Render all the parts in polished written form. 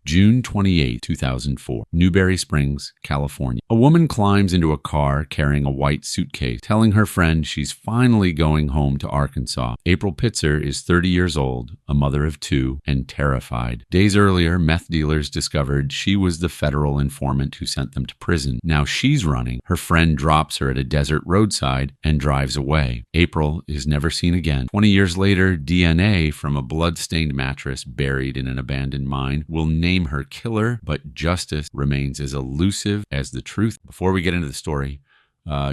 June 28, 2004, Newberry Springs, California. A woman climbs into a car carrying a white suitcase, telling her friend she's finally going home to Arkansas. April Pitzer is 30 years old, a mother of two, and terrified. Days earlier, meth dealers discovered she was the federal informant who sent them to prison. Now she's running. Her friend drops her at a desert roadside and drives away. April is never seen again. 20 years later, DNA from a blood-stained mattress buried in an abandoned mine will name her killer, but justice remains as elusive as the truth. Before we get into the story,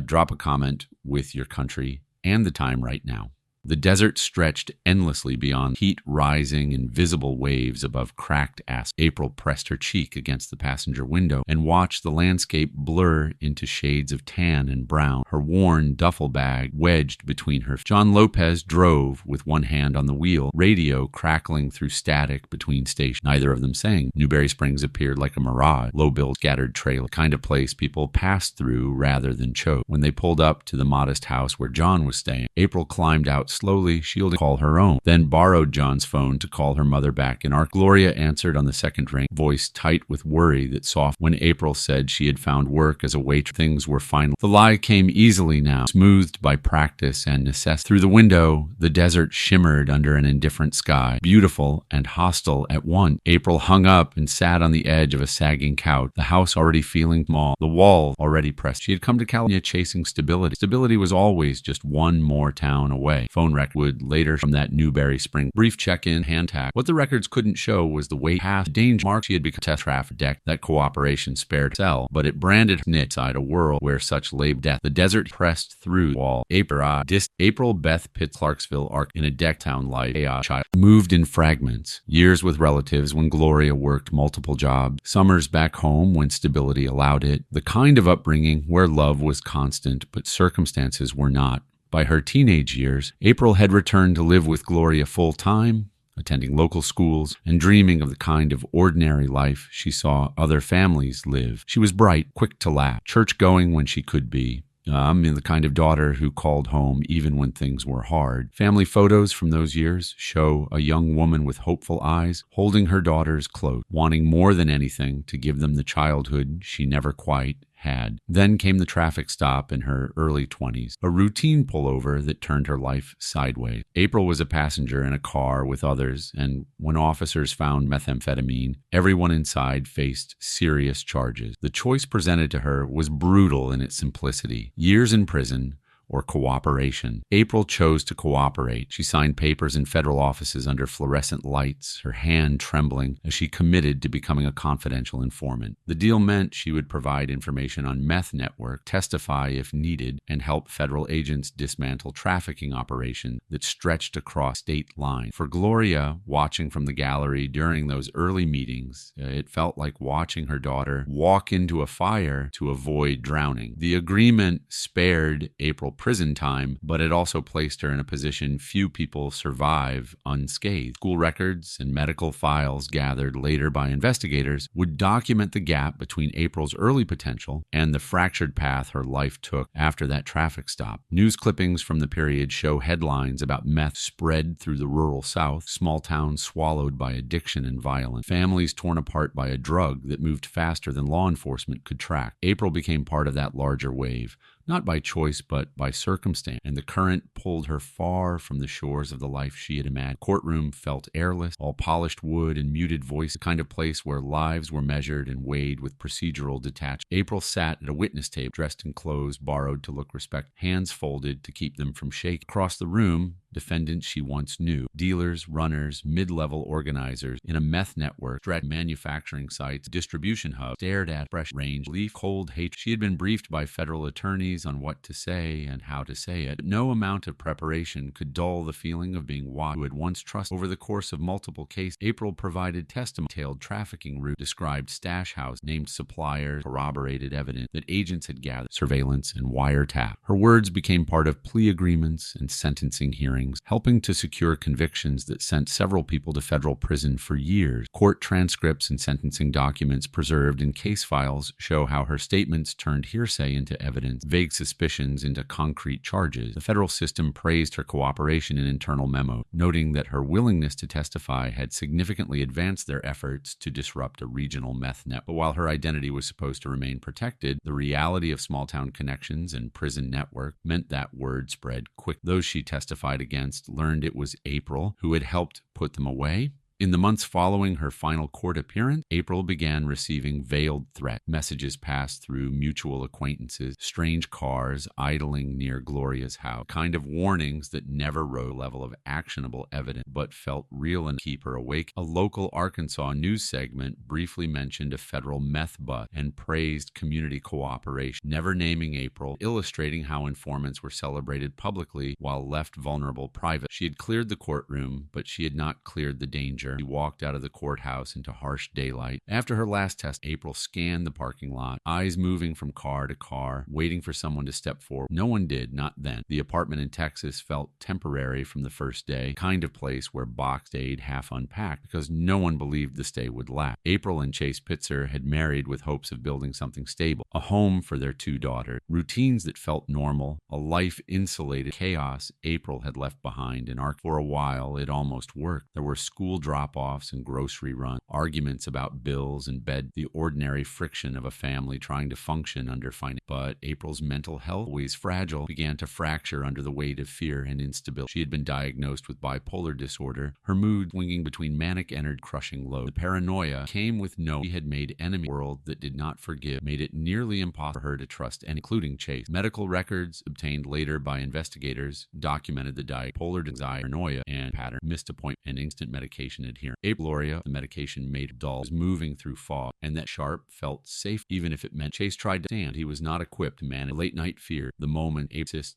drop a comment with your country and the time right now. The desert stretched endlessly beyond, heat rising in visible waves above cracked asphalt. April pressed her cheek against the passenger window and watched the landscape blur into shades of tan and brown, her worn duffel bag wedged between her. John Lopez drove with one hand on the wheel, radio crackling through static between stations. Neither of them sang. Newberry Springs appeared like a mirage, low-built, scattered trailer, kind of place people passed through rather than chose. When they pulled up to the modest house where John was staying, April climbed out slowly, shielding call her own, then borrowed John's phone to call her mother back in Arkansas. Gloria answered on the second ring, voice tight with worry that softened. When April said she had found work as a waitress, things were finally. The lie came easily now, smoothed by practice and necessity. Through the window, the desert shimmered under an indifferent sky, beautiful and hostile at once. April hung up and sat on the edge of a sagging couch, the house already feeling small, the wall already pressed. She had come to California chasing stability. Stability was always just one more town away. Phone record would later from that Newberry Spring. Brief check-in, hand tag. What the records couldn't show was the weight, past danger mark she had become test traffic deck. That cooperation spared cell, but it branded snitch side a world where such labor death. The desert pressed through the wall. April Beth Pitzer, Clarksville, Ark in a deck town life. Child moved in fragments. Years with relatives when Gloria worked multiple jobs. Summers back home when stability allowed it. The kind of upbringing where love was constant, but circumstances were not. By her teenage years, April had returned to live with Gloria full-time, attending local schools and dreaming of the kind of ordinary life she saw other families live. She was bright, quick to laugh, church-going when she could be. The kind of daughter who called home even when things were hard. Family photos from those years show a young woman with hopeful eyes holding her daughters close, wanting more than anything to give them the childhood she never quite had. Then came the traffic stop in her early 20s, a routine pullover that turned her life sideways. April was a passenger in a car with others, and when officers found methamphetamine, everyone inside faced serious charges. The choice presented to her was brutal in its simplicity: years in prison or cooperation. April chose to cooperate. She signed papers in federal offices under fluorescent lights, her hand trembling as she committed to becoming a confidential informant. The deal meant she would provide information on meth network, testify if needed, and help federal agents dismantle trafficking operations that stretched across state lines. For Gloria, watching from the gallery during those early meetings, it felt like watching her daughter walk into a fire to avoid drowning. The agreement spared April prison time, but it also placed her in a position few people survive unscathed. School records and medical files gathered later by investigators would document the gap between April's early potential and the fractured path her life took after that traffic stop. News clippings from the period show headlines about meth spread through the rural South, small towns swallowed by addiction and violence, families torn apart by a drug that moved faster than law enforcement could track. April became part of that larger wave, not by choice, but by circumstance, and the current pulled her far from the shores of the life she had imagined. Courtroom felt airless, all polished wood and muted voice, the kind of place where lives were measured and weighed with procedural detachment. April sat at a witness table, dressed in clothes borrowed to look respectful, hands folded to keep them from shaking. Across the room, defendants she once knew, dealers, runners, mid-level organizers in a meth network, stretched manufacturing sites, distribution hubs, stared at fresh range, leaf, cold hate. She had been briefed by federal attorneys on what to say and how to say it. No amount of preparation could dull the feeling of being watched. Who had once trusted. Over the course of multiple cases, April provided testimony, detailed trafficking route, described stash house, named suppliers, corroborated evidence that agents had gathered, surveillance, and wiretap. Her words became part of plea agreements and sentencing hearings, helping to secure convictions that sent several people to federal prison for years. Court transcripts and sentencing documents preserved in case files show how her statements turned hearsay into evidence, vague vague suspicions into concrete charges. The federal system praised her cooperation in internal memos, noting that her willingness to testify had significantly advanced their efforts to disrupt a regional meth net. But while her identity was supposed to remain protected, the reality of small-town connections and prison network meant that word spread quick. Those she testified against learned it was April who had helped put them away. In the months following her final court appearance, April began receiving veiled threats. Messages passed through mutual acquaintances, strange cars idling near Gloria's house, kind of warnings that never rose to the level of actionable evidence but felt real and keep her awake. A local Arkansas news segment briefly mentioned a federal meth bust and praised community cooperation, never naming April, illustrating how informants were celebrated publicly while left vulnerable private. She had cleared the courtroom, but she had not cleared the danger. She walked out of the courthouse into harsh daylight. After her last test, April scanned the parking lot, eyes moving from car to car, waiting for someone to step forward. No one did, not then. The apartment in Texas felt temporary from the first day, kind of place where box stayed half unpacked because no one believed the stay would last. April and Chase Pitzer had married with hopes of building something stable, a home for their 2 daughters, routines that felt normal, a life insulated chaos April had left behind in Arkansas. For a while, it almost worked. There were school drop-offs and grocery runs, arguments about bills and bed, the ordinary friction of a family trying to function under finance. But April's mental health, always fragile, began to fracture under the weight of fear and instability. She had been diagnosed with bipolar disorder, her mood swinging between manic energy, crushing low. The paranoia came with knowing she had made enemy world that did not forgive, made it nearly impossible for her to trust anyone, including Chase. Medical records obtained later by investigators documented the bipolar anxiety, paranoia, and pattern, missed appointment, and instant medication adherence. April Gloria, the medication made her dull, was moving through fog, and that Sharp felt safe even if it meant Chase tried to stand. He was not equipped to manage late-night fear. The moment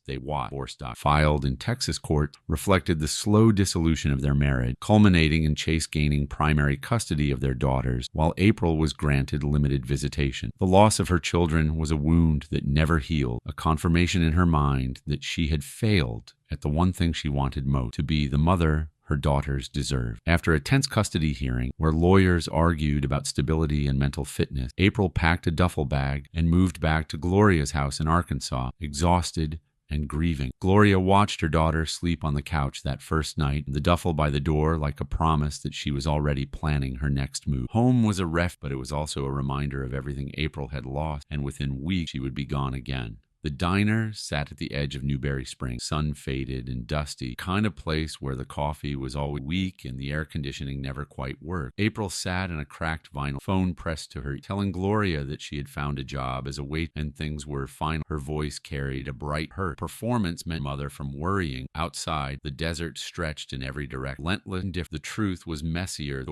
they watched, Forstock, filed in Texas court, reflected the slow dissolution of their marriage, culminating in Chase gaining primary custody of their daughters, while April was granted limited visitation. The loss of her children was a wound that never healed, a confirmation in her mind that she had failed at the one thing she wanted most, to be the mother her daughters deserved. After a tense custody hearing where lawyers argued about stability and mental fitness, April packed a duffel bag and moved back to Gloria's house in Arkansas, exhausted and grieving. Gloria watched her daughter sleep on the couch that first night, the duffel by the door like a promise that she was already planning her next move. Home was a refuge, but it was also a reminder of everything April had lost, and within weeks she would be gone again. The diner sat at the edge of Newberry Springs, sun-faded and dusty, kind of place where the coffee was always weak and the air conditioning never quite worked. April sat in a cracked vinyl phone pressed to her, telling Gloria that she had found a job as a wait and things were fine. Her voice carried a bright hurt. Performance meant mother from worrying. Outside, the desert stretched in every direction, relentless and different. The truth was messier.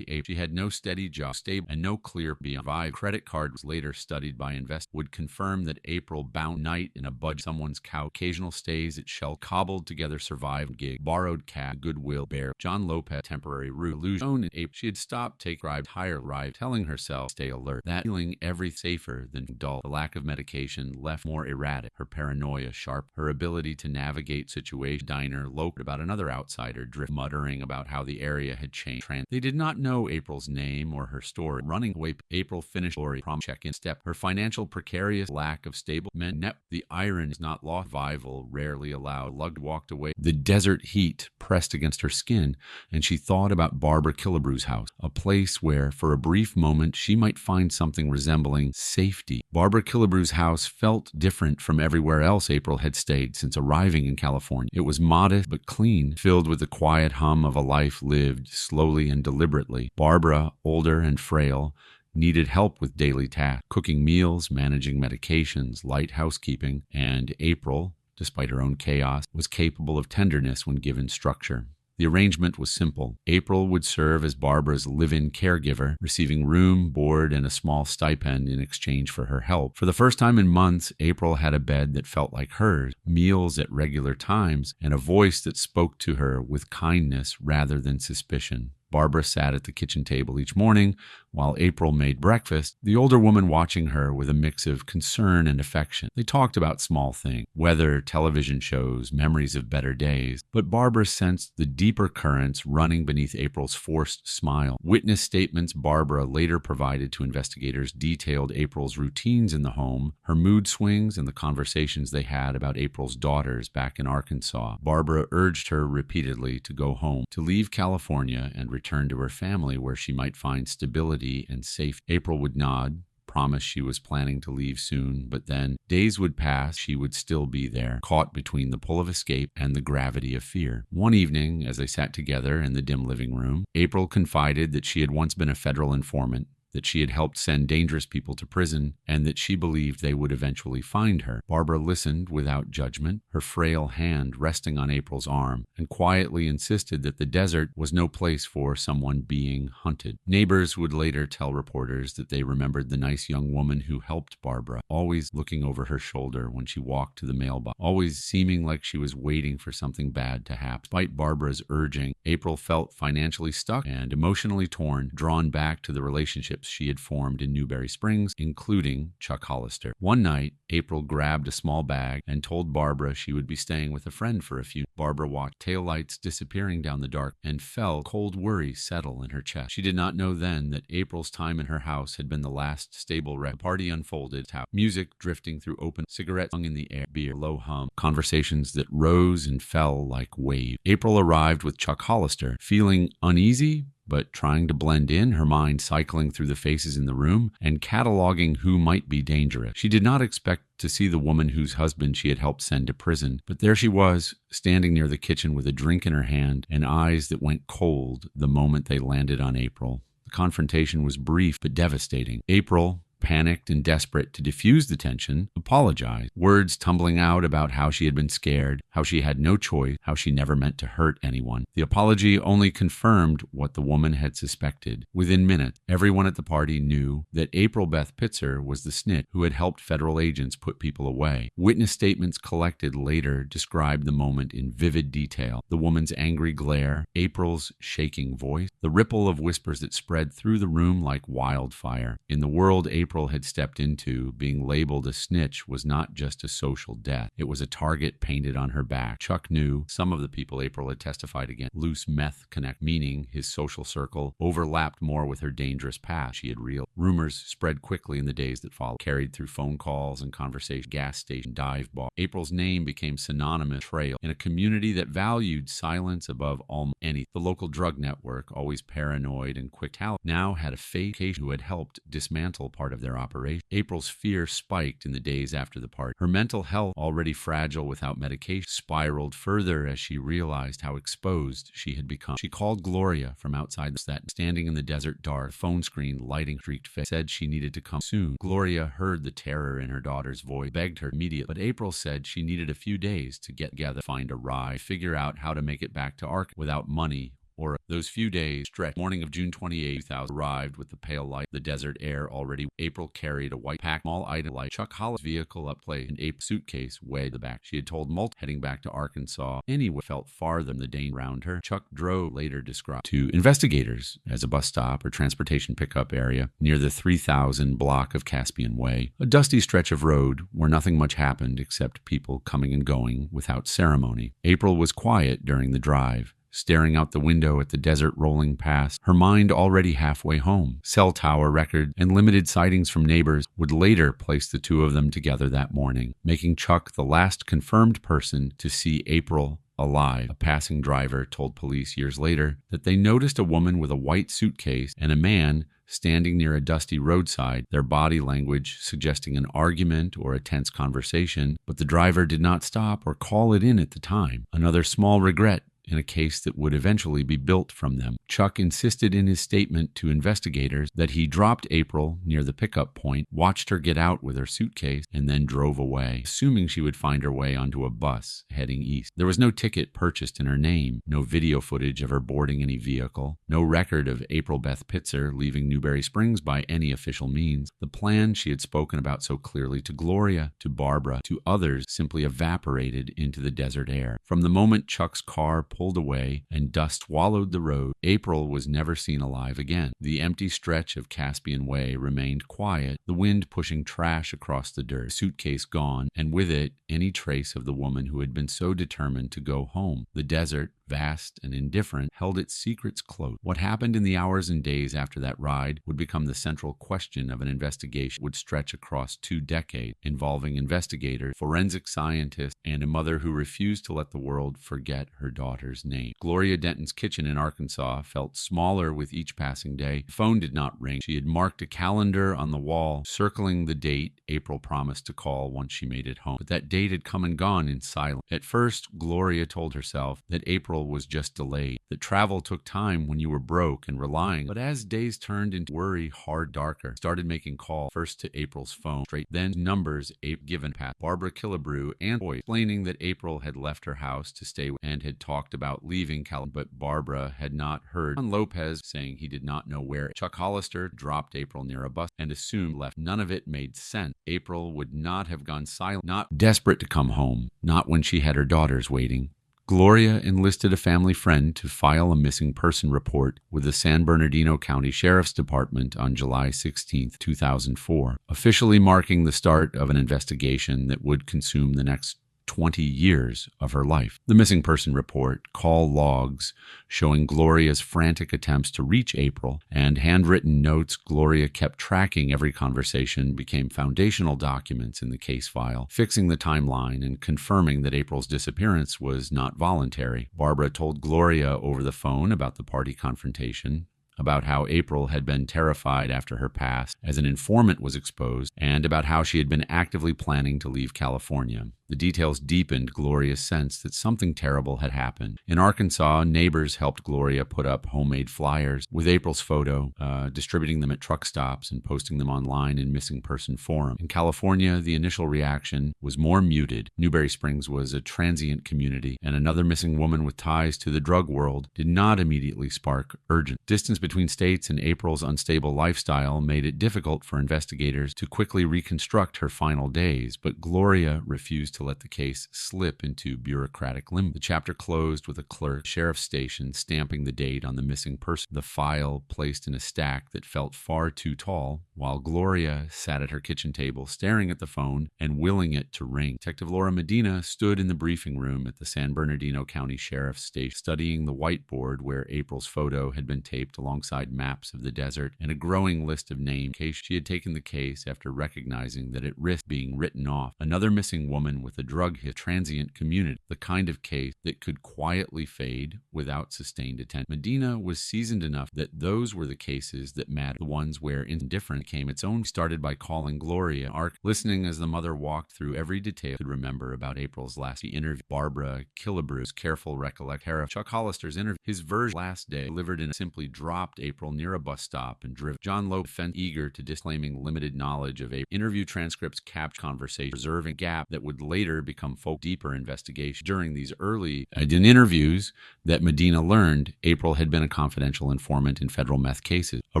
She had no steady job, stable, and no clear beyond. Credit card was later studied by investors would confirm that April bound night in a budget, someone's couch, occasional stays at Shell, cobbled together survived gig, borrowed cab, Goodwill, Bear, John Lopez, temporary route, illusion. In April, she had stopped, higher ride, telling herself, stay alert. That feeling every safer than dull. The lack of medication left more erratic. Her paranoia sharp. Her ability to navigate situations. Diner local about another outsider drift, muttering about how the area had changed. They did not know April's name or her story. Running away, April finished story. Prom check-in step. Her financial precarious lack of stable net. The iron is not lost. Survival rarely allowed. Lugged walked away. The desert heat pressed against her skin, and she thought about Barbara Killibrew's house, a place where, for a brief moment, she might find something resembling safety. Barbara Killibrew's house felt different from everywhere else April had stayed since arriving in California. It was modest but clean, filled with the quiet hum of a life lived slowly and deliberately. Barbara, older and frail, needed help with daily tasks, cooking meals, managing medications, light housekeeping, and April, despite her own chaos, was capable of tenderness when given structure. The arrangement was simple. April would serve as Barbara's live-in caregiver, receiving room, board, and a small stipend in exchange for her help. For the first time in months, April had a bed that felt like hers, meals at regular times, and a voice that spoke to her with kindness rather than suspicion. Barbara sat at the kitchen table each morning, while April made breakfast, the older woman watching her with a mix of concern and affection. They talked about small things, weather, television shows, memories of better days, but Barbara sensed the deeper currents running beneath April's forced smile. Witness statements Barbara later provided to investigators detailed April's routines in the home, her mood swings, and the conversations they had about April's daughters back in Arkansas. Barbara urged her repeatedly to go home, to leave California and return to her family where she might find stability and safety. April would nod, promise she was planning to leave soon, but then days would pass, she would still be there, caught between the pull of escape and the gravity of fear. One evening, as they sat together in the dim living room, April confided that she had once been a federal informant, that she had helped send dangerous people to prison, and that she believed they would eventually find her. Barbara listened without judgment, her frail hand resting on April's arm, and quietly insisted that the desert was no place for someone being hunted. Neighbors would later tell reporters that they remembered the nice young woman who helped Barbara, always looking over her shoulder when she walked to the mailbox, always seeming like she was waiting for something bad to happen. Despite Barbara's urging, April felt financially stuck and emotionally torn, drawn back to the relationships she had formed in Newberry Springs, including Chuck Hollister. One night, April grabbed a small bag and told Barbara she would be staying with a friend for a few. Barbara watched taillights disappearing down the dark and felt cold worry settle in her chest. She did not know then that April's time in her house had been the last stable wreck. The party unfolded, music drifting through open, cigarettes hung in the air, beer, low hum, conversations that rose and fell like waves. April arrived with Chuck Hollister, feeling uneasy but trying to blend in, her mind cycling through the faces in the room and cataloging who might be dangerous. She did not expect to see the woman whose husband she had helped send to prison, but there she was, standing near the kitchen with a drink in her hand and eyes that went cold the moment they landed on April. The confrontation was brief but devastating. April, panicked and desperate to diffuse the tension, apologized, words tumbling out about how she had been scared, how she had no choice, how she never meant to hurt anyone. The apology only confirmed what the woman had suspected. Within minutes, everyone at the party knew that April Beth Pitzer was the snitch who had helped federal agents put people away. Witness statements collected later described the moment in vivid detail. The woman's angry glare, April's shaking voice, the ripple of whispers that spread through the room like wildfire. In the world April had stepped into, being labeled a snitch was not just a social death. It was a target painted on her back. Chuck knew some of the people April had testified against. Loose meth connect, meaning his social circle overlapped more with her dangerous past. She had real. Rumors spread quickly in the days that followed, carried through phone calls and conversations, gas station, dive bar. April's name became synonymous with betrayal in a community that valued silence above almost anything. The local drug network, always paranoid and quick talent, now had a fake case who had helped dismantle part of their operation. April's fear spiked in the days after the party. Her mental health, already fragile without medication, spiraled further as she realized how exposed she had become. She called Gloria from outside that, standing in the desert dark, phone screen lighting streaked face, said she needed to come soon. Gloria heard the terror in her daughter's voice, begged her immediately, but April said she needed a few days to get together, find a ride, figure out how to make it back to Ark without money or those few days stretched. Morning of June 28, 2000, arrived with the pale light, the desert air already. April carried a white pack, small item like Chuck Hollis' vehicle up plate, and April's suitcase way the back. She had told Mult heading back to Arkansas anyway felt farther than the danger around her. Chuck drove, later described to investigators as a bus stop or transportation pickup area near the 3000 block of Caspian Way, a dusty stretch of road where nothing much happened except people coming and going without ceremony. April was quiet during the drive, staring out the window at the desert rolling past, her mind already halfway home. Cell tower records and limited sightings from neighbors would later place the two of them together that morning, making Chuck the last confirmed person to see April alive. A passing driver told police years later that they noticed a woman with a white suitcase and a man standing near a dusty roadside, their body language suggesting an argument or a tense conversation, but the driver did not stop or call it in at the time. Another small regret in a case that would eventually be built from them. Chuck insisted in his statement to investigators that he dropped April near the pickup point, watched her get out with her suitcase, and then drove away, assuming she would find her way onto a bus heading east. There was no ticket purchased in her name, no video footage of her boarding any vehicle, no record of April Beth Pitzer leaving Newberry Springs by any official means. The plan she had spoken about so clearly to Gloria, to Barbara, to others simply evaporated into the desert air. From the moment Chuck's car pulled away and dust swallowed the road. April was never seen alive again. The empty stretch of Caspian Way remained quiet, the wind pushing trash across the dirt, suitcase gone, and with it any trace of the woman who had been so determined to go home. The desert, vast and indifferent, held its secrets close. What happened in the hours and days after that ride would become the central question of an investigation would stretch across 2 decades, involving investigators, forensic scientists, and a mother who refused to let the world forget her daughter's name. Gloria Denton's kitchen in Arkansas felt smaller with each passing day. The phone did not ring. She had marked a calendar on the wall, circling the date April promised to call once she made it home. But that date had come and gone in silence. At first, Gloria told herself that April was just delayed, that travel took time when you were broke and relying. But as days turned into worry darker, started making calls, first to April's phone, straight then numbers given past Barbara Killibrew and boy, explaining that April had left her house to stay and had talked about leaving California, but Barbara had not heard. John Lopez saying he did not know where. Chuck Hollister dropped April near a bus and assumed left. None of it made sense. April would not have gone silent, not desperate to come home, not when she had her daughters waiting. Gloria enlisted a family friend to file a missing person report with the San Bernardino County Sheriff's Department on July 16, 2004, officially marking the start of an investigation that would consume the next 20 years of her life. The missing person report, call logs showing Gloria's frantic attempts to reach April, and handwritten notes Gloria kept tracking every conversation became foundational documents in the case file, fixing the timeline and confirming that April's disappearance was not voluntary. Barbara told Gloria over the phone about the party confrontation, about how April had been terrified after her past as an informant was exposed, and about how she had been actively planning to leave California. The details deepened Gloria's sense that something terrible had happened. In Arkansas, neighbors helped Gloria put up homemade flyers with April's photo, distributing them at truck stops and posting them online in missing person forums. In California, the initial reaction was more muted. Newberry Springs was a transient community, and another missing woman with ties to the drug world did not immediately spark urgent. Distance between states and April's unstable lifestyle made it difficult for investigators to quickly reconstruct her final days, but Gloria refused to let the case slip into bureaucratic limbo. The chapter closed with a clerk, sheriff's station, stamping the date on the missing person, the file placed in a stack that felt far too tall, while Gloria sat at her kitchen table staring at the phone and willing it to ring. Detective Laura Medina stood in the briefing room at the San Bernardino County Sheriff's Station, studying the whiteboard where April's photo had been taped alongside maps of the desert and a growing list of names. She had taken the case after recognizing that it risked being written off. Another missing woman with a drug hit, transient community, the kind of case that could quietly fade without sustained attention. Medina was seasoned enough that those were the cases that mattered, the ones where indifference came its own. Started by calling Gloria, listening as the mother walked through every detail to remember about April's last interview. Barbara Killibrew's careful recollection. Chuck Hollister's interview, his version last day, delivered in simply dropped April near a bus stop and driven. John Lopez, eager to disclaiming limited knowledge of April. Interview transcripts captured conversation, preserving a gap that would later become deeper investigation. During these early interviews that Medina learned, April had been a confidential informant in federal meth cases, a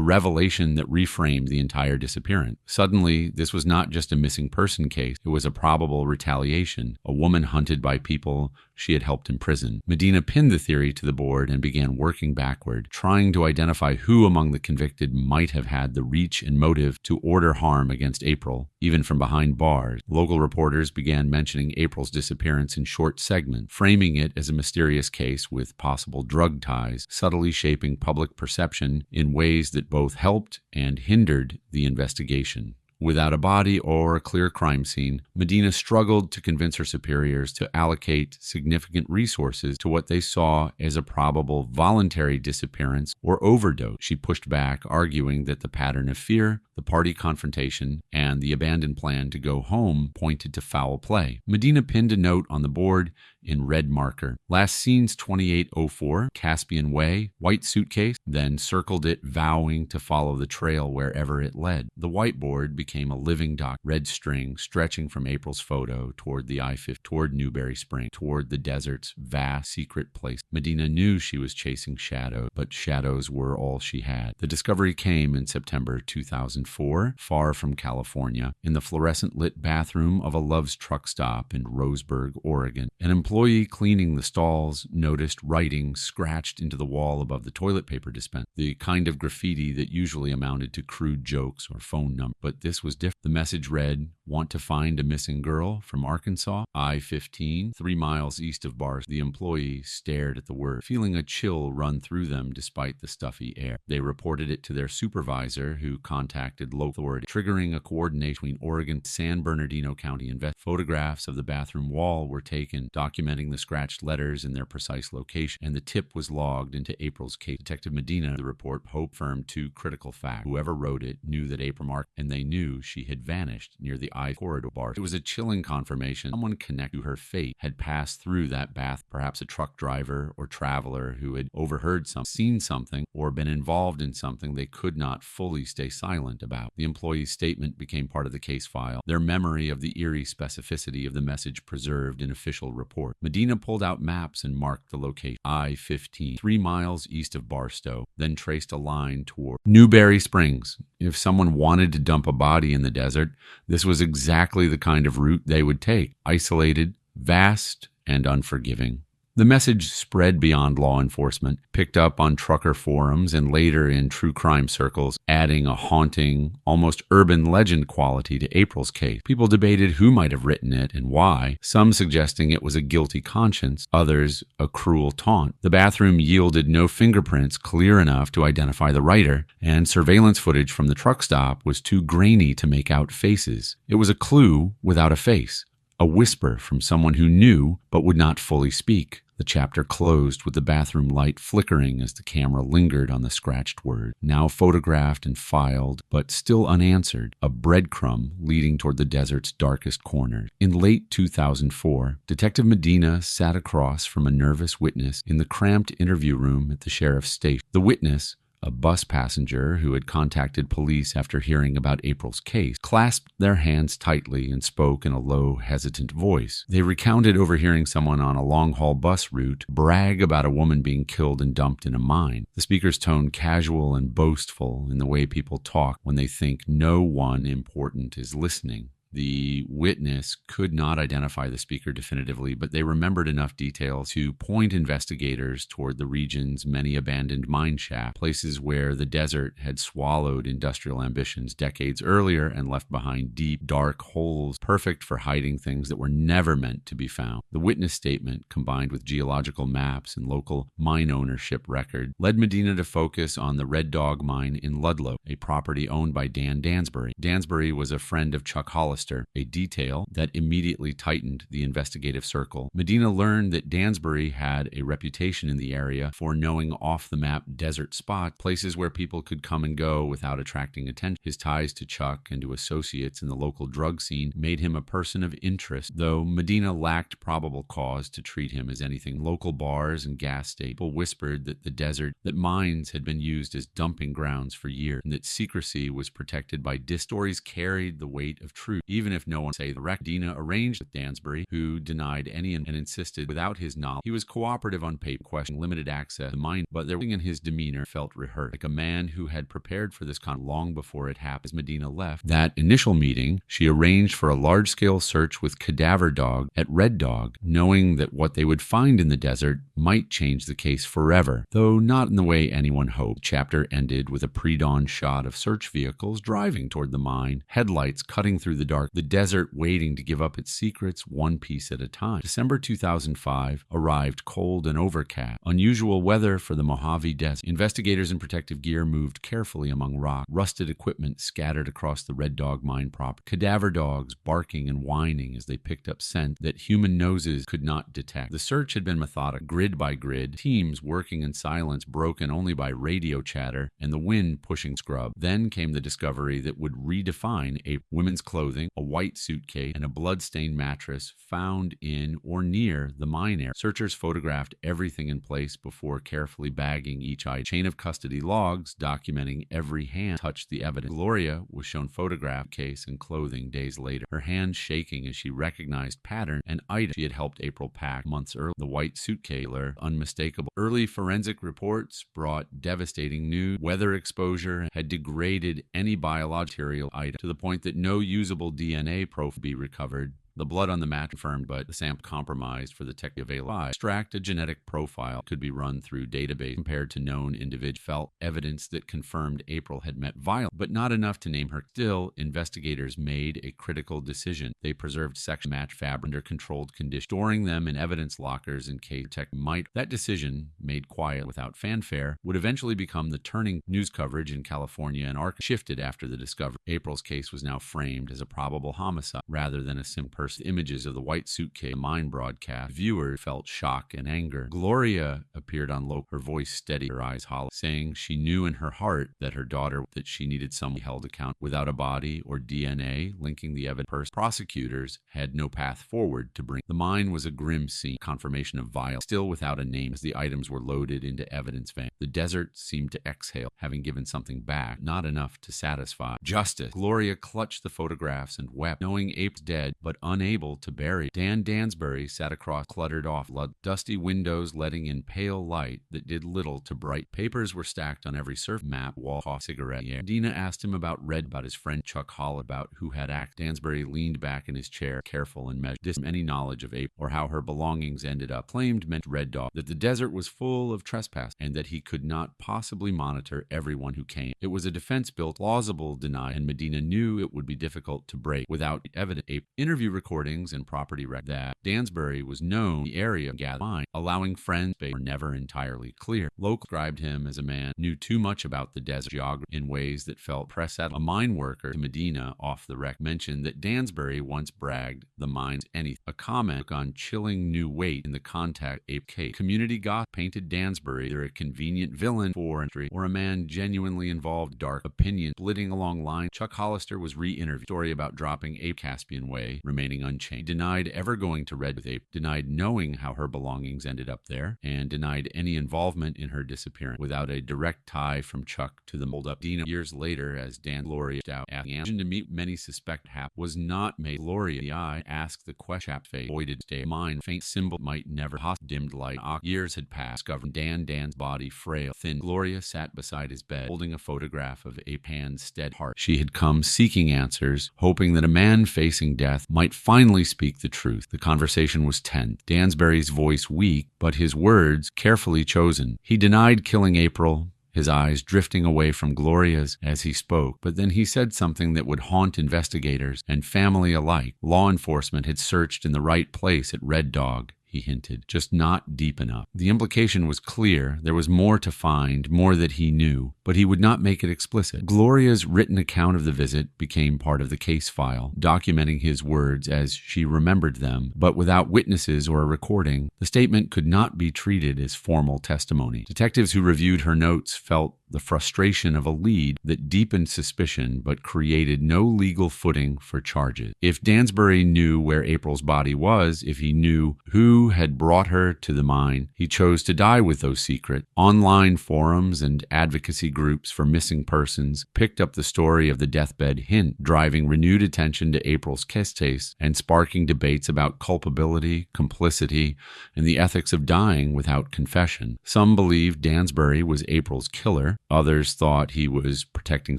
revelation that reframed the entire disappearance. Suddenly, this was not just a missing person case, it was a probable retaliation, a woman hunted by people she had helped imprison. Medina pinned the theory to the board and began working backward, trying to identify who among the convicted might have had the reach and motive to order harm against April, even from behind bars. Local reporters began mentioning April's disappearance in short segments, framing it as a mysterious case with possible drug ties, subtly shaping public perception in ways that both helped and hindered the investigation. Without a body or a clear crime scene, Medina struggled to convince her superiors to allocate significant resources to what they saw as a probable voluntary disappearance or overdose. She pushed back, arguing that the pattern of fear, the party confrontation, and the abandoned plan to go home pointed to foul play. Medina pinned a note on the board in red marker. Last scenes 2804, Caspian Way, white suitcase, then circled it, vowing to follow the trail wherever it led. The whiteboard became a living dock, red string stretching from April's photo toward the I-50, toward Newberry Springs, toward the desert's vast secret place. Medina knew she was chasing shadows, but shadows were all she had. The discovery came in September 2004, far from California, in the fluorescent lit bathroom of a Love's truck stop in Roseburg, Oregon. An employee employee cleaning the stalls noticed writing scratched into the wall above the toilet paper dispenser, the kind of graffiti that usually amounted to crude jokes or phone numbers. But this was different. The message read, "Want to find a missing girl from Arkansas? I-15, 3 miles east of Bar." The employee stared at the word, feeling a chill run through them despite the stuffy air. They reported it to their supervisor, who contacted local authority, triggering a coordination between Oregon and San Bernardino County. Photographs of the bathroom wall were taken, documenting the scratched letters and their precise location, and the tip was logged into April's case. Detective Medina, the report, confirmed 2 critical facts. Whoever wrote it knew that April marked, and they knew she had vanished near the I-corridor bar. It was a chilling confirmation. Someone connected to her fate had passed through that bath, perhaps a truck driver or traveler who had overheard something, seen something, or been involved in something they could not fully stay silent about. The employee's statement became part of the case file, their memory of the eerie specificity of the message preserved in official report. Medina pulled out maps and marked the location, I-15, 3 miles east of Barstow, then traced a line toward Newberry Springs. If someone wanted to dump a body in the desert, this was exactly the kind of route they would take: isolated, vast, and unforgiving. The message spread beyond law enforcement, picked up on trucker forums and later in true crime circles, adding a haunting, almost urban legend quality to April's case. People debated who might have written it and why, some suggesting it was a guilty conscience, others a cruel taunt. The bathroom yielded no fingerprints clear enough to identify the writer, and surveillance footage from the truck stop was too grainy to make out faces. It was a clue without a face, a whisper from someone who knew but would not fully speak. The chapter closed with the bathroom light flickering as the camera lingered on the scratched word, now photographed and filed, but still unanswered, a breadcrumb leading toward the desert's darkest corners. In late 2004, Detective Medina sat across from a nervous witness in the cramped interview room at the sheriff's station. The witness, a bus passenger who had contacted police after hearing about April's case, clasped their hands tightly and spoke in a low, hesitant voice. They recounted overhearing someone on a long-haul bus route brag about a woman being killed and dumped in a mine. The speaker's tone casual and boastful in the way people talk when they think no one important is listening. The witness could not identify the speaker definitively, but they remembered enough details to point investigators toward the region's many abandoned mine shafts, places where the desert had swallowed industrial ambitions decades earlier and left behind deep, dark holes perfect for hiding things that were never meant to be found. The witness statement, combined with geological maps and local mine ownership record, led Medina to focus on the Red Dog mine in Ludlow, a property owned by Dan Dansbury. Dansbury was a friend of Chuck Hollister, a detail that immediately tightened the investigative circle. Medina learned that Dansbury had a reputation in the area for knowing off-the-map desert spots, places where people could come and go without attracting attention. His ties to Chuck and to associates in the local drug scene made him a person of interest, though Medina lacked probable cause to treat him as anything. Local bars and gas stations whispered that mines had been used as dumping grounds for years, and that secrecy was protected by stories carried the weight of truth. Even if no one say the record, Medina arranged with Dansbury, who denied any and insisted without his knowledge. He was cooperative on paper, questioning limited access to the mine, but there in his demeanor felt rehearsed, like a man who had prepared for this conflict long before it happened. As Medina left that initial meeting, she arranged for a large-scale search with cadaver dog at Red Dog, knowing that what they would find in the desert might change the case forever, though not in the way anyone hoped. The chapter ended with a pre-dawn shot of search vehicles driving toward the mine, headlights cutting through the dark, the desert waiting to give up its secrets one piece at a time. December 2005 arrived cold and overcast, unusual weather for the Mojave Desert. Investigators in protective gear moved carefully among rocks, rusted equipment scattered across the Red Dog mine proper, cadaver dogs barking and whining as they picked up scent that human noses could not detect. The search had been methodical, grid by grid, teams working in silence broken only by radio chatter and the wind pushing scrub. Then came the discovery that would redefine a women's clothing, a white suitcase, and a blood-stained mattress found in or near the mine area. Searchers photographed everything in place before carefully bagging each item. Chain of custody logs documenting every hand touched the evidence. Gloria was shown photograph case and clothing days later, her hands shaking as she recognized pattern and items she had helped April pack months earlier. The white suitcase, unmistakable. Early forensic reports brought devastating news. Weather exposure had degraded any biological item to the point that no usable DNA profile could be recovered The blood on the mat confirmed, but the sample compromised for the technically available. Extract a genetic profile could be run through database compared to known individual. Felt evidence that confirmed April had met violence, but not enough to name her. Still, investigators made a critical decision. They preserved section match fabric under controlled conditions, storing them in evidence lockers in case tech might. That decision, made quiet without fanfare, would eventually become the turning. News coverage in California and Arkansas shifted after the discovery. April's case was now framed as a probable homicide rather than a simple person. Images of the white suitcase mine broadcast. Viewers felt shock and anger. Gloria appeared on local, her voice steady, her eyes hollow, saying she knew in her heart that her daughter, that she needed someone held accountable. Without a body or DNA linking the evidence, prosecutors had no path forward to bring. The mine was a grim scene, confirmation of violence, still without a name as the items were loaded into evidence van. The desert seemed to exhale, having given something back, not enough to satisfy. Justice. Gloria clutched the photographs and wept, knowing April's dead, but unable to bury. Dan Dansbury sat across, cluttered off, dusty windows letting in pale light that did little to bright. Papers were stacked on every surf map, wall, cough, cigarette. Medina asked him about his friend Chuck Hall, about who had acted. Dansbury leaned back in his chair, careful and measured. Any knowledge of April or how her belongings ended up. Claimed meant Red Dog, that the desert was full of trespass and that he could not possibly monitor everyone who came. It was a defense built, plausible deny, and Medina knew it would be difficult to break without evidence. Interview recordings and property records that Dansbury was known in the area gathered mine, allowing friends were never entirely clear. Local described him as a man knew too much about the desert geography in ways that felt press-settled. A mine worker to Medina off the record mentioned that Dansbury once bragged the mine's anything. A comment on chilling new weight in the contact Ape case. Community gossip painted Dansbury either a convenient villain for entry or a man genuinely involved. Dark opinion splitting along lines. Chuck Hollister was re-interviewed. Story about dropping Ape Caspian Way remaining unchanged. Denied ever going to Red with Ape. Denied knowing how her belongings ended up there, and denied any involvement in her disappearance. Without a direct tie from Chuck to the mold-up Dino. Years later, as Dan Gloria out asking to meet many suspect was not made. Gloria the eye asked the question. Face avoided stay. Mind faint symbol might never. Dimmed light. Years had passed. Discovered Dan's body frail, thin. Gloria sat beside his bed, holding a photograph of Ape Hand's dead heart. She had come seeking answers, hoping that a man facing death might finally speak the truth. The conversation was tense. Dansbury's voice weak, but his words carefully chosen. He denied killing April, his eyes drifting away from Gloria's as he spoke, but then he said something that would haunt investigators and family alike. Law enforcement had searched in the right place at Red Dog, he hinted, just not deep enough. The implication was clear. There was more to find, more that he knew, but he would not make it explicit. Gloria's written account of the visit became part of the case file, documenting his words as she remembered them, but without witnesses or a recording. The statement could not be treated as formal testimony. Detectives who reviewed her notes felt the frustration of a lead that deepened suspicion but created no legal footing for charges. If Dansbury knew where April's body was, if he knew who had brought her to the mine, he chose to die with those secrets. Online forums and advocacy groups for missing persons picked up the story of the deathbed hint, driving renewed attention to April's case and sparking debates about culpability, complicity, and the ethics of dying without confession. Some believed Dansbury was April's killer. Others thought he was protecting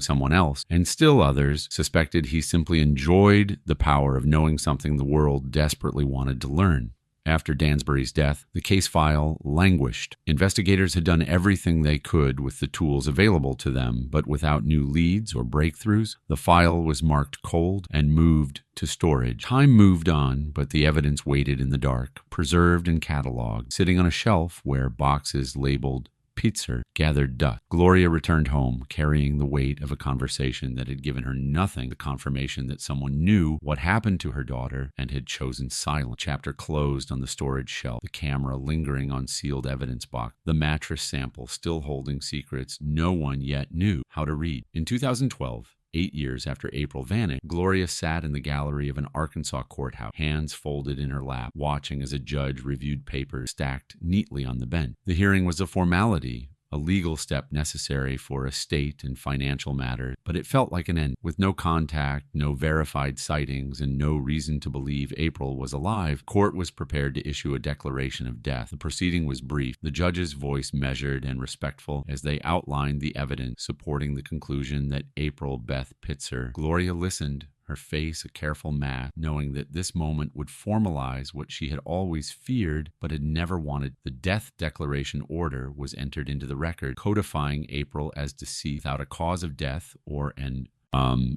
someone else, and still others suspected he simply enjoyed the power of knowing something the world desperately wanted to learn. After Dansbury's death, the case file languished. Investigators had done everything they could with the tools available to them, but without new leads or breakthroughs, the file was marked cold and moved to storage. Time moved on, but the evidence waited in the dark, preserved and cataloged, sitting on a shelf where boxes labeled Pitzer gathered dust. Gloria returned home, carrying the weight of a conversation that had given her nothing, the confirmation that someone knew what happened to her daughter and had chosen silence. Chapter closed on the storage shelf, the camera lingering on sealed evidence box, the mattress sample still holding secrets no one yet knew how to read. In 2012, 8 years after April vanished, Gloria sat in the gallery of an Arkansas courthouse, hands folded in her lap, watching as a judge reviewed papers stacked neatly on the bench. The hearing was a formality, a legal step necessary for estate and financial matters, but it felt like an end. With no contact, no verified sightings, and no reason to believe April was alive, court was prepared to issue a declaration of death. The proceeding was brief, the judge's voice measured and respectful as they outlined the evidence supporting the conclusion that April Beth Pitzer. Gloria listened, her face a careful mask, knowing that this moment would formalize what she had always feared but had never wanted. The death declaration order was entered into the record, codifying April as deceased without a cause of death or an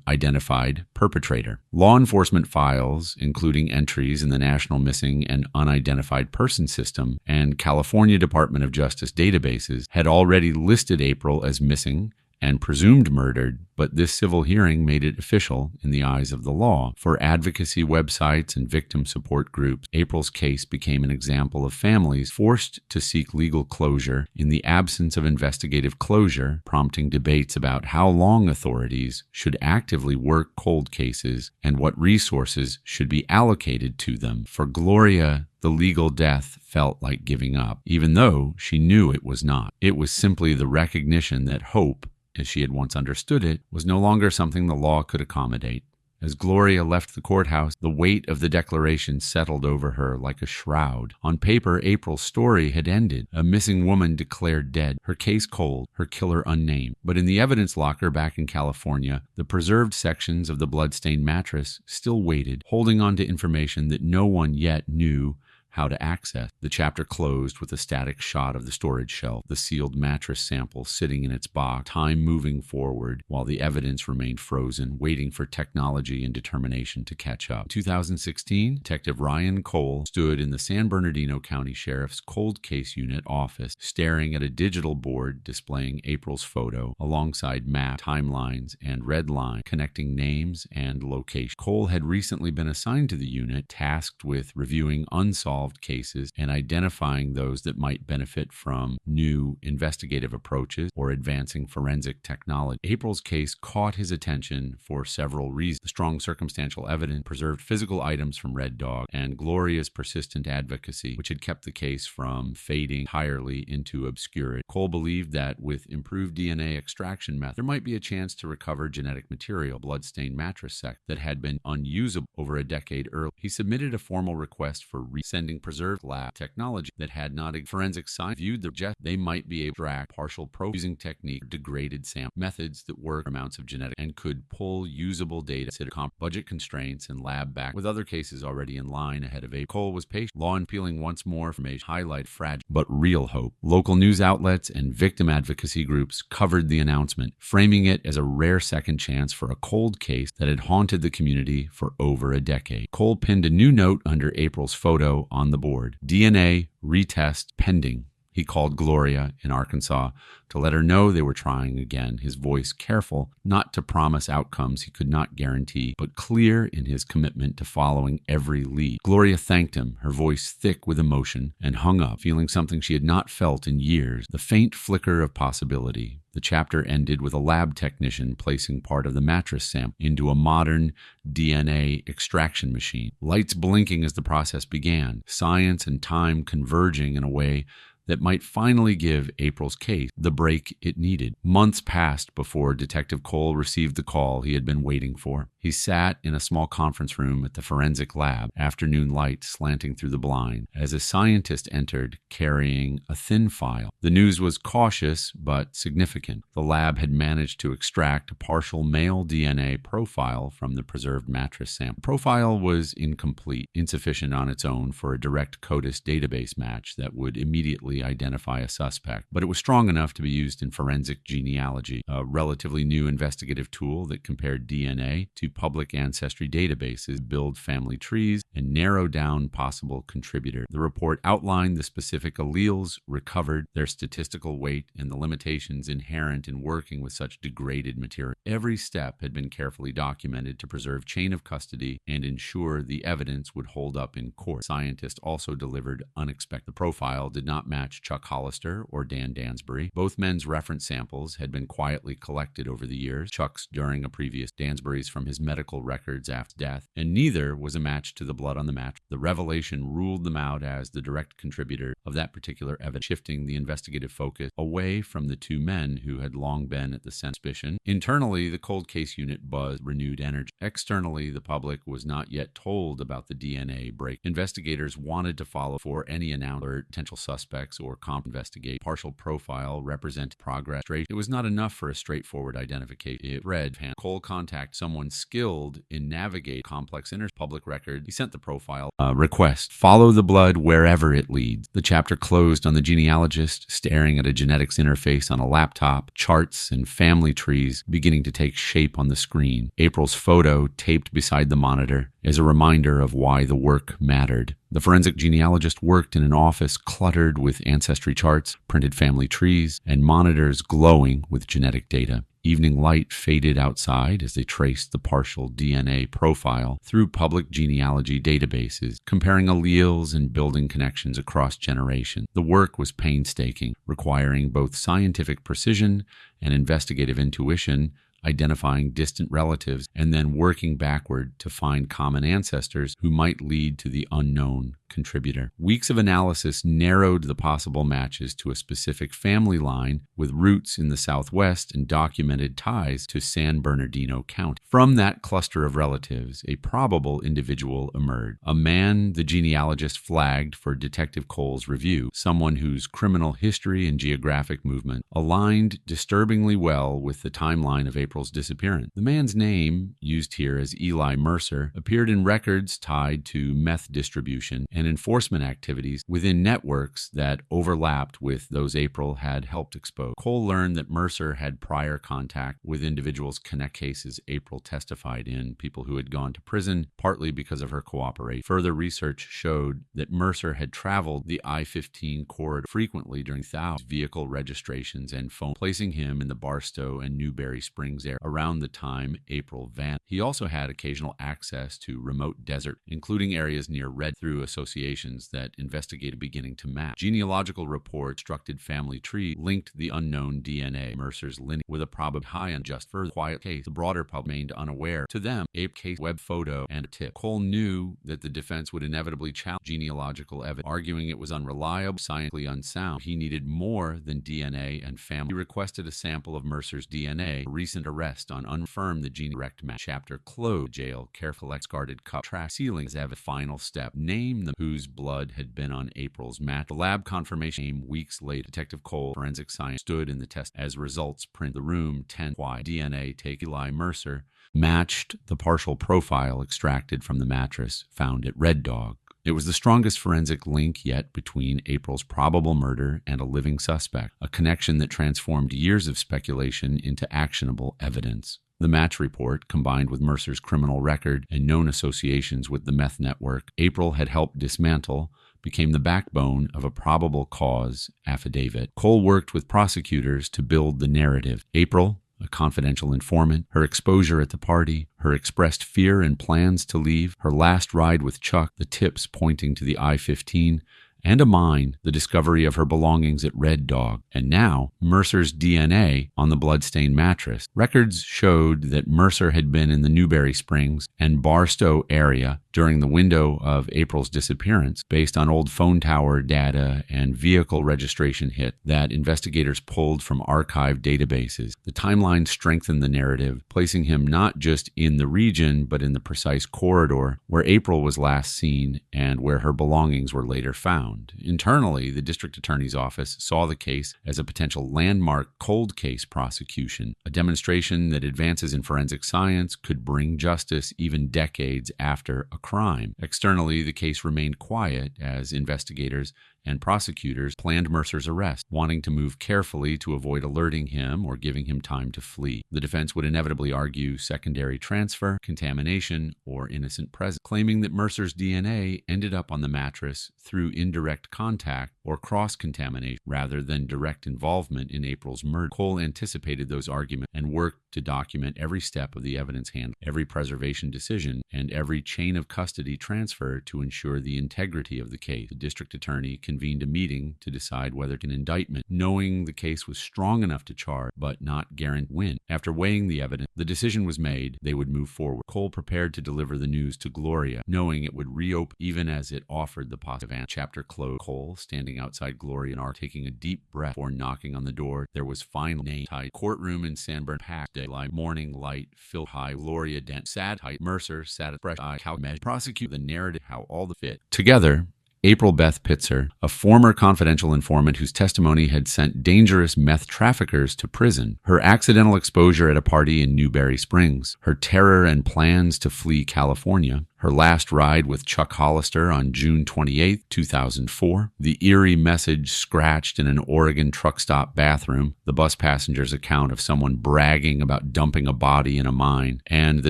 identified perpetrator. Law enforcement files, including entries in the National Missing and Unidentified Person System and California Department of Justice databases, had already listed April as missing and presumed murdered, but this civil hearing made it official in the eyes of the law. For advocacy websites and victim support groups, April's case became an example of families forced to seek legal closure in the absence of investigative closure, prompting debates about how long authorities should actively work cold cases and what resources should be allocated to them. For Gloria, the legal death felt like giving up, even though she knew it was not. It was simply the recognition that hope, as she had once understood it, was no longer something the law could accommodate. As Gloria left the courthouse, the weight of the declaration settled over her like a shroud. On paper, April's story had ended. A missing woman declared dead, her case cold, her killer unnamed. But in the evidence locker back in California, the preserved sections of the bloodstained mattress still waited, holding on to information that no one yet knew how to access. The chapter closed with a static shot of the storage shelf, the sealed mattress sample sitting in its box, time moving forward while the evidence remained frozen, waiting for technology and determination to catch up. In 2016, Detective Ryan Cole stood in the San Bernardino County Sheriff's Cold Case Unit office, staring at a digital board displaying April's photo alongside map, timelines, and red line connecting names and locations. Cole had recently been assigned to the unit, tasked with reviewing unsolved cases and identifying those that might benefit from new investigative approaches or advancing forensic technology. April's case caught his attention for several reasons. The strong circumstantial evidence, preserved physical items from Red Dog, and Gloria's persistent advocacy, which had kept the case from fading entirely into obscurity. Cole believed that with improved DNA extraction methods, there might be a chance to recover genetic material, bloodstained mattress set, that had been unusable over a decade earlier. He submitted a formal request for sending preserved lab technology that had not a forensic science viewed they might be able to extract partial using technique degraded sample methods that work amounts of genetic and could pull usable data, budget constraints, and lab back with other cases already in line ahead of April. Cole was patient, law appealing once more information, highlight fragile but real hope. Local news outlets and victim advocacy groups covered the announcement, framing it as a rare second chance for a cold case that had haunted the community for over a decade. Cole pinned a new note under April's photo on the board. DNA retest pending. He called Gloria in Arkansas to let her know they were trying again, his voice careful not to promise outcomes he could not guarantee, but clear in his commitment to following every lead. Gloria thanked him, her voice thick with emotion, and hung up, feeling something she had not felt in years, the faint flicker of possibility. The chapter ended with a lab technician placing part of the mattress sample into a modern DNA extraction machine. Lights blinking as the process began, science and time converging in a way that might finally give April's case the break it needed. Months passed before Detective Cole received the call he had been waiting for. He sat in a small conference room at the forensic lab, afternoon light slanting through the blind, as a scientist entered carrying a thin file. The news was cautious but significant. The lab had managed to extract a partial male DNA profile from the preserved mattress sample. The profile was incomplete, insufficient on its own for a direct CODIS database match that would immediately identify a suspect, but it was strong enough to be used in forensic genealogy, a relatively new investigative tool that compared DNA to public ancestry databases, build family trees, and narrow down possible contributors. The report outlined the specific alleles recovered, their statistical weight, and the limitations inherent in working with such degraded material. Every step had been carefully documented to preserve chain of custody and ensure the evidence would hold up in court. Scientists also delivered unexpected. The profile did not match Chuck Hollister or Dan Dansbury. Both men's reference samples had been quietly collected over the years, Chuck's during a previous, Dansbury's from his medical records after death, and neither was a match to the blood on the mattress. The revelation ruled them out as the direct contributor of that particular evidence, shifting the investigative focus away from the two men who had long been at the center of suspicion. Internally, the cold case unit buzzed renewed energy. Externally, the public was not yet told about the DNA break. Investigators wanted to follow for any announced or potential suspects complex or investigate. Partial profile represent progress. It was not enough for a straightforward identification. It read, Cole contact someone skilled in navigate complex public record. He sent the profile request. Follow the blood wherever it leads. The chapter closed on the genealogist staring at a genetics interface on a laptop, charts and family trees beginning to take shape on the screen. April's photo taped beside the monitor is a reminder of why the work mattered. The forensic genealogist worked in an office cluttered with ancestry charts, printed family trees, and monitors glowing with genetic data. Evening light faded outside as they traced the partial DNA profile through public genealogy databases, comparing alleles and building connections across generations. The work was painstaking, requiring both scientific precision and investigative intuition, identifying distant relatives, and then working backward to find common ancestors who might lead to the unknown contributor. Weeks of analysis narrowed the possible matches to a specific family line with roots in the Southwest and documented ties to San Bernardino County. From that cluster of relatives, a probable individual emerged. A man the genealogist flagged for Detective Cole's review, someone whose criminal history and geographic movement aligned disturbingly well with the timeline of April's disappearance. The man's name, used here as Eli Mercer, appeared in records tied to meth distribution and enforcement activities within networks that overlapped with those April had helped expose. Cole learned that Mercer had prior contact with individuals connect cases April testified in, people who had gone to prison, partly because of her cooperation. Further research showed that Mercer had traveled the I-15 corridor frequently during thousands of vehicle registrations and phone, placing him in the Barstow and Newberry Springs area around the time April vanished. He also had occasional access to remote desert, including areas near Red, through associations that investigated beginning to map. Genealogical reports, constructed family tree, linked the unknown DNA Mercer's lineage with a probability high and just for the quiet case. The broader public remained unaware. To them, a case web photo and a tip. Cole knew that the defense would inevitably challenge genealogical evidence, arguing it was unreliable, scientifically unsound. He needed more than DNA and family. He requested a sample of Mercer's DNA. A recent arrest on unfirmed the gene direct match. Chapter closed. Jail careful guarded cup track ceilings have a final step. Name them whose blood had been on April's match. The lab confirmation came weeks later. Detective Cole, forensic science, stood in the test as results print. The room 10 DNA take Eli Mercer matched the partial profile extracted from the mattress found at Red Dog. It was the strongest forensic link yet between April's probable murder and a living suspect, a connection that transformed years of speculation into actionable evidence. The match report, combined with Mercer's criminal record and known associations with the meth network April had helped dismantle, became the backbone of a probable cause affidavit. Cole worked with prosecutors to build the narrative. April, a confidential informant, her exposure at the party, her expressed fear and plans to leave, her last ride with Chuck, the tips pointing to the I-15, and a mine, the discovery of her belongings at Red Dog, and now Mercer's DNA on the bloodstained mattress. Records showed that Mercer had been in the Newberry Springs and Barstow area during the window of April's disappearance, based on old phone tower data and vehicle registration hit that investigators pulled from archived databases. The timeline strengthened the narrative, placing him not just in the region, but in the precise corridor where April was last seen and where her belongings were later found. Internally, the district attorney's office saw the case as a potential landmark cold case prosecution, a demonstration that advances in forensic science could bring justice even decades after a crime. Externally, the case remained quiet as investigators and prosecutors planned Mercer's arrest, wanting to move carefully to avoid alerting him or giving him time to flee. The defense would inevitably argue secondary transfer, contamination, or innocent presence, claiming that Mercer's DNA ended up on the mattress through indirect contact or cross-contamination rather than direct involvement in April's murder. Cole anticipated those arguments and worked to document every step of the evidence handling, every preservation decision, and every chain of custody transfer to ensure the integrity of the case. The district attorney convened a meeting to decide whether an indictment, knowing the case was strong enough to charge but not guarantee win. After weighing the evidence, the decision was made they would move forward. Cole prepared to deliver the news to Gloria, knowing it would reopen even as it offered the possible answer. Chapter closed. Cole, standing outside Gloria and Art, taking a deep breath before knocking on the door. There was finally name tied. Courtroom in San Bernardino, packed daylight, morning light filled high. Gloria Dent sat tight. Mercer sat at fresh eye. How prosecute the narrative, how all the fit together. April Beth Pitzer, a former confidential informant whose testimony had sent dangerous meth traffickers to prison, her accidental exposure at a party in Newberry Springs, her terror and plans to flee California, her last ride with Chuck Hollister on June 28, 2004, the eerie message scratched in an Oregon truck stop bathroom, the bus passenger's account of someone bragging about dumping a body in a mine, and the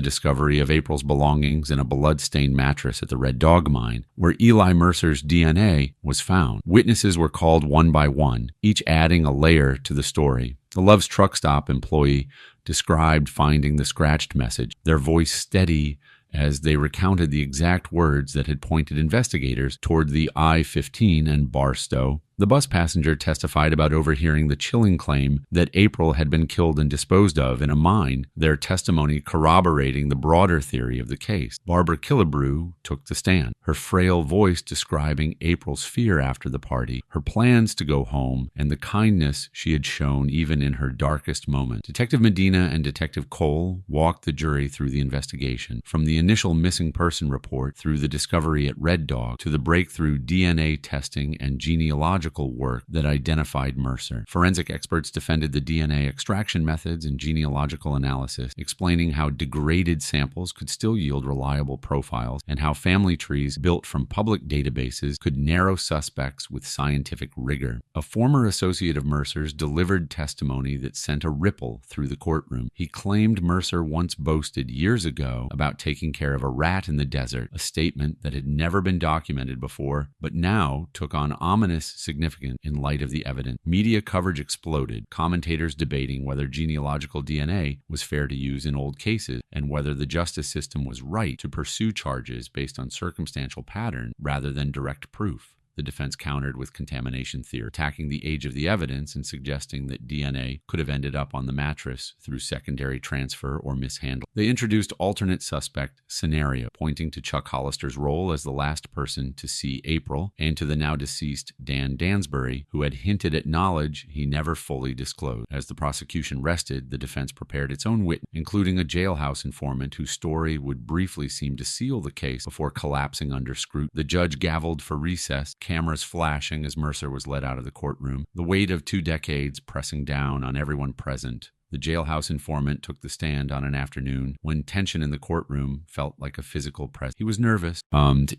discovery of April's belongings in a blood-stained mattress at the Red Dog Mine, where Eli Mercer's DNA was found. Witnesses were called one by one, each adding a layer to the story. The Love's truck stop employee described finding the scratched message, their voice steady as they recounted the exact words that had pointed investigators toward the I-15 and Barstow. The bus passenger testified about overhearing the chilling claim that April had been killed and disposed of in a mine, their testimony corroborating the broader theory of the case. Barbara Killibrew took the stand, her frail voice describing April's fear after the party, her plans to go home, and the kindness she had shown even in her darkest moment. Detective Medina and Detective Cole walked the jury through the investigation, from the initial missing person report through the discovery at Red Dog to the breakthrough DNA testing and genealogical work that identified Mercer. Forensic experts defended the DNA extraction methods and genealogical analysis, explaining how degraded samples could still yield reliable profiles and how family trees built from public databases could narrow suspects with scientific rigor. A former associate of Mercer's delivered testimony that sent a ripple through the courtroom. He claimed Mercer once boasted years ago about taking care of a rat in the desert, a statement that had never been documented before, but now took on ominous significance in light of the evidence. Media coverage exploded, commentators debating whether genealogical DNA was fair to use in old cases and whether the justice system was right to pursue charges based on circumstantial pattern rather than direct proof. The defense countered with contamination theory, attacking the age of the evidence and suggesting that DNA could have ended up on the mattress through secondary transfer or mishandling. They introduced alternate suspect scenario, pointing to Chuck Hollister's role as the last person to see April and to the now deceased Dan Dansbury, who had hinted at knowledge he never fully disclosed. As the prosecution rested, the defense prepared its own witness, including a jailhouse informant whose story would briefly seem to seal the case before collapsing under scrutiny. The judge gavelled for recess, cameras flashing as Mercer was led out of the courtroom, the weight of 2 decades pressing down on everyone present. The jailhouse informant took the stand on an afternoon when tension in the courtroom felt like a physical presence. He was nervous,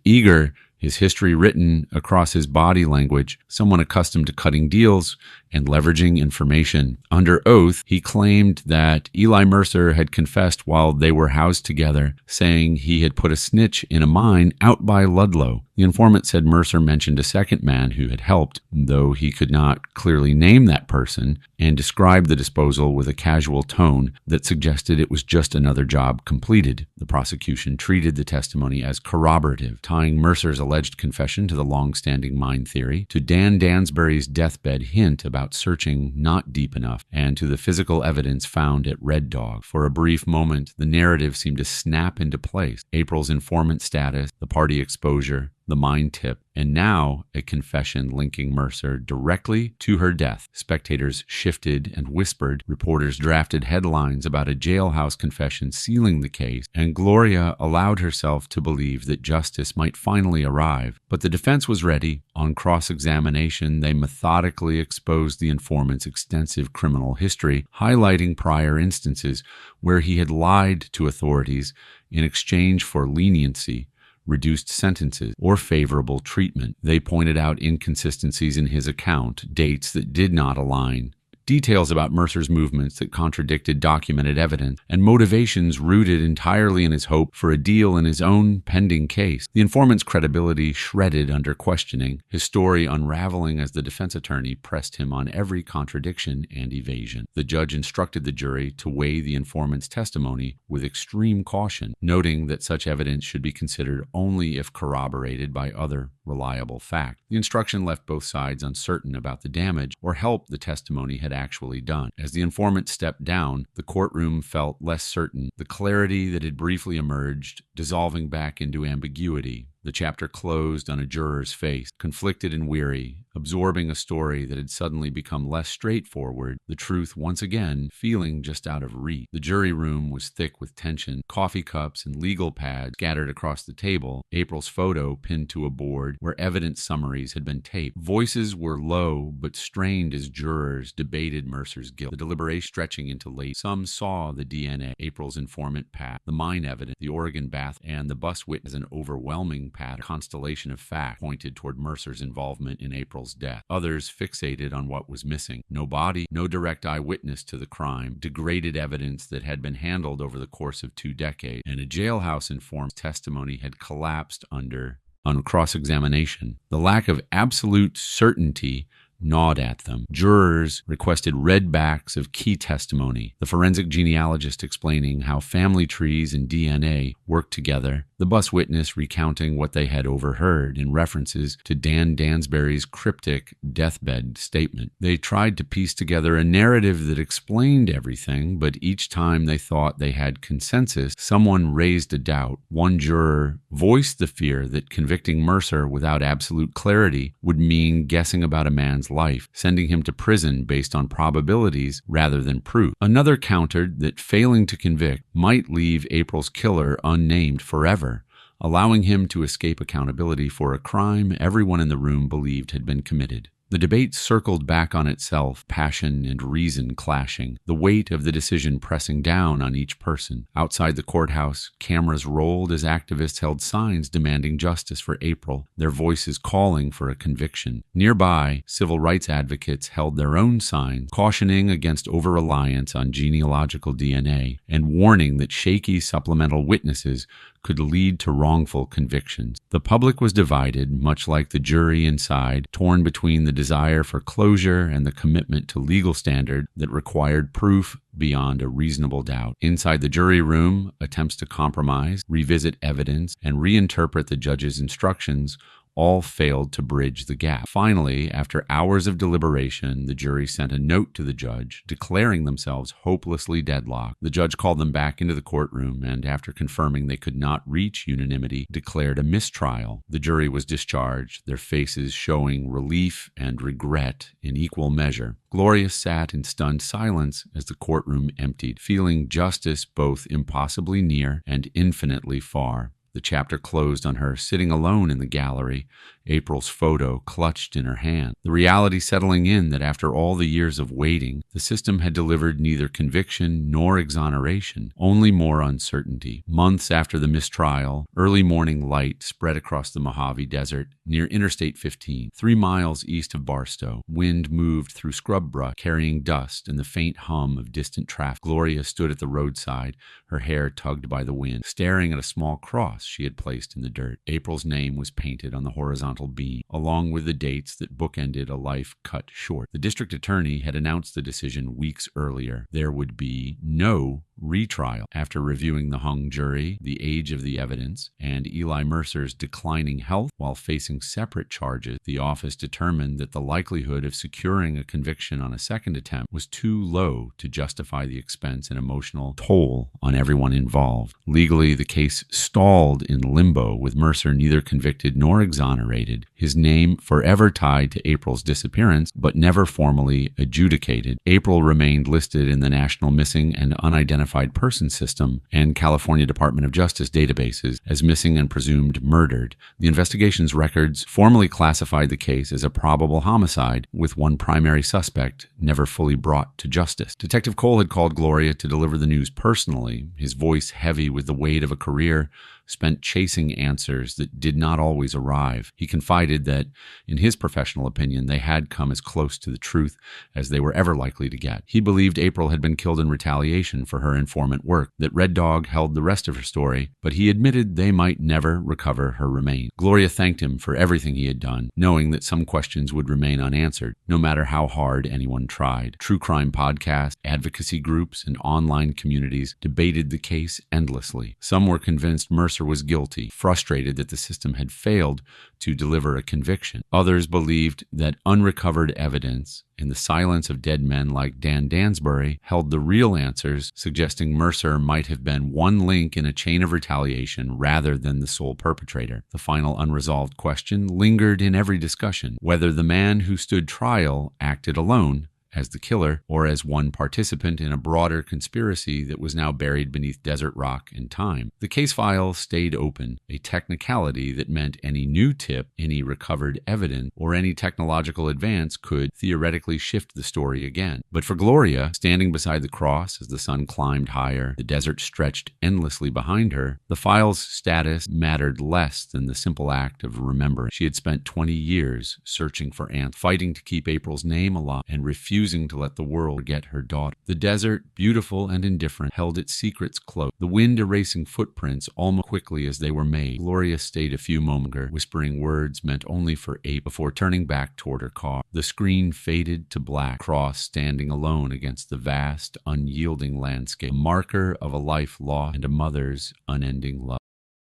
eager, his history written across his body language, someone accustomed to cutting deals and leveraging information. Under oath, he claimed that Eli Mercer had confessed while they were housed together, saying he had put a snitch in a mine out by Ludlow. The informant said Mercer mentioned a second man who had helped, though he could not clearly name that person, and described the disposal with a casual tone that suggested it was just another job completed. The prosecution treated the testimony as corroborative, tying Mercer's alleged confession to the long-standing mine theory, to Dan Dansbury's deathbed hint about searching not deep enough, and to the physical evidence found at Red Dog. For a brief moment, the narrative seemed to snap into place. April's informant status, the party exposure, the mine tip, and now a confession linking Mercer directly to her death. Spectators shifted and whispered. Reporters drafted headlines about a jailhouse confession sealing the case, and Gloria allowed herself to believe that justice might finally arrive. But the defense was ready. On cross-examination, they methodically exposed the informant's extensive criminal history, highlighting prior instances where he had lied to authorities in exchange for leniency, reduced sentences, or favorable treatment. They pointed out inconsistencies in his account, dates that did not align, details about Mercer's movements that contradicted documented evidence, and motivations rooted entirely in his hope for a deal in his own pending case. The informant's credibility shredded under questioning, his story unraveling as the defense attorney pressed him on every contradiction and evasion. The judge instructed the jury to weigh the informant's testimony with extreme caution, noting that such evidence should be considered only if corroborated by other reliable fact. The instruction left both sides uncertain about the damage or help the testimony had actually done. As the informant stepped down, the courtroom felt less certain, the clarity that had briefly emerged dissolving back into ambiguity. The chapter closed on a juror's face, conflicted and weary, absorbing a story that had suddenly become less straightforward, the truth once again feeling just out of reach. The jury room was thick with tension, coffee cups and legal pads scattered across the table, April's photo pinned to a board where evidence summaries had been taped. Voices were low but strained as jurors debated Mercer's guilt, the deliberation stretching into late. Some saw the DNA, April's informant path, the mine evidence, the Oregon bath, and the bus witness as an overwhelming pattern. A constellation of facts pointed toward Mercer's involvement in April's death. Others fixated on what was missing. No body, no direct eyewitness to the crime, degraded evidence that had been handled over the course of 2 decades, and a jailhouse informant's testimony had collapsed on cross-examination. The lack of absolute certainty gnawed at them. Jurors requested read backs of key testimony, the forensic genealogist explaining how family trees and DNA worked together, the bus witness recounting what they had overheard in references to Dan Dansbury's cryptic deathbed statement. They tried to piece together a narrative that explained everything, but each time they thought they had consensus, someone raised a doubt. One juror voiced the fear that convicting Mercer without absolute clarity would mean guessing about a man's life, sending him to prison based on probabilities rather than proof. Another countered that failing to convict might leave April's killer unnamed forever, allowing him to escape accountability for a crime everyone in the room believed had been committed. The debate circled back on itself, passion and reason clashing, the weight of the decision pressing down on each person. Outside the courthouse, cameras rolled as activists held signs demanding justice for April, their voices calling for a conviction. Nearby, civil rights advocates held their own signs, cautioning against over-reliance on genealogical DNA and warning that shaky supplemental witnesses could lead to wrongful convictions. The public was divided, much like the jury inside, torn between the desire for closure and the commitment to legal standard that required proof beyond a reasonable doubt. Inside the jury room, attempts to compromise, revisit evidence, and reinterpret the judge's instructions all failed to bridge the gap. Finally, after hours of deliberation, the jury sent a note to the judge declaring themselves hopelessly deadlocked. The judge called them back into the courtroom and, after confirming they could not reach unanimity, declared a mistrial. The jury was discharged, their faces showing relief and regret in equal measure. Gloria sat in stunned silence as the courtroom emptied, feeling justice both impossibly near and infinitely far. The chapter closed on her sitting alone in the gallery, April's photo clutched in her hand. The reality settling in that after all the years of waiting, the system had delivered neither conviction nor exoneration, only more uncertainty. Months after the mistrial, early morning light spread across the Mojave Desert near Interstate 15, 3 miles east of Barstow. Wind moved through scrub brush, carrying dust and the faint hum of distant traffic. Gloria stood at the roadside, her hair tugged by the wind, staring at a small cross she had placed in the dirt. April's name was painted on the horizontal beam, along with the dates that bookended a life cut short. The district attorney had announced the decision weeks earlier. There would be no retrial. After reviewing the hung jury, the age of the evidence, and Eli Mercer's declining health while facing separate charges, the office determined that the likelihood of securing a conviction on a second attempt was too low to justify the expense and emotional toll on everyone involved. Legally, the case stalled in limbo, with Mercer neither convicted nor exonerated, his name forever tied to April's disappearance, but never formally adjudicated. April remained listed in the National Missing and Unidentified Person System and California Department of Justice databases as missing and presumed murdered. The investigation's records formally classified the case as a probable homicide, with one primary suspect never fully brought to justice. Detective Cole had called Gloria to deliver the news personally, his voice heavy with the weight of a career spent chasing answers that did not always arrive. He confided that, in his professional opinion, they had come as close to the truth as they were ever likely to get. He believed April had been killed in retaliation for her informant work, that Red Dog held the rest of her story, but he admitted they might never recover her remains. Gloria thanked him for everything he had done, knowing that some questions would remain unanswered, no matter how hard anyone tried. True crime podcasts, advocacy groups, and online communities debated the case endlessly. Some were convinced Mercer Mercer was guilty, frustrated that the system had failed to deliver a conviction. Others believed that unrecovered evidence and the silence of dead men like Dan Dansbury held the real answers, suggesting Mercer might have been one link in a chain of retaliation rather than the sole perpetrator. The final unresolved question lingered in every discussion: whether the man who stood trial acted alone as the killer or as one participant in a broader conspiracy that was now buried beneath desert rock and time. The case file stayed open, a technicality that meant any new tip, any recovered evidence, or any technological advance could theoretically shift the story again. But for Gloria, standing beside the cross as the sun climbed higher, the desert stretched endlessly behind her, the file's status mattered less than the simple act of remembering. She had spent 20 years searching for answers, fighting to keep April's name alive, and refusing to let the world forget her daughter. The desert, beautiful and indifferent, held its secrets close, the wind erasing footprints almost quickly as they were made. Gloria stayed a few moments longer, whispering words meant only for April before turning back toward her car. The screen faded to black, cross standing alone against the vast, unyielding landscape, a marker of a life lost and a mother's unending love.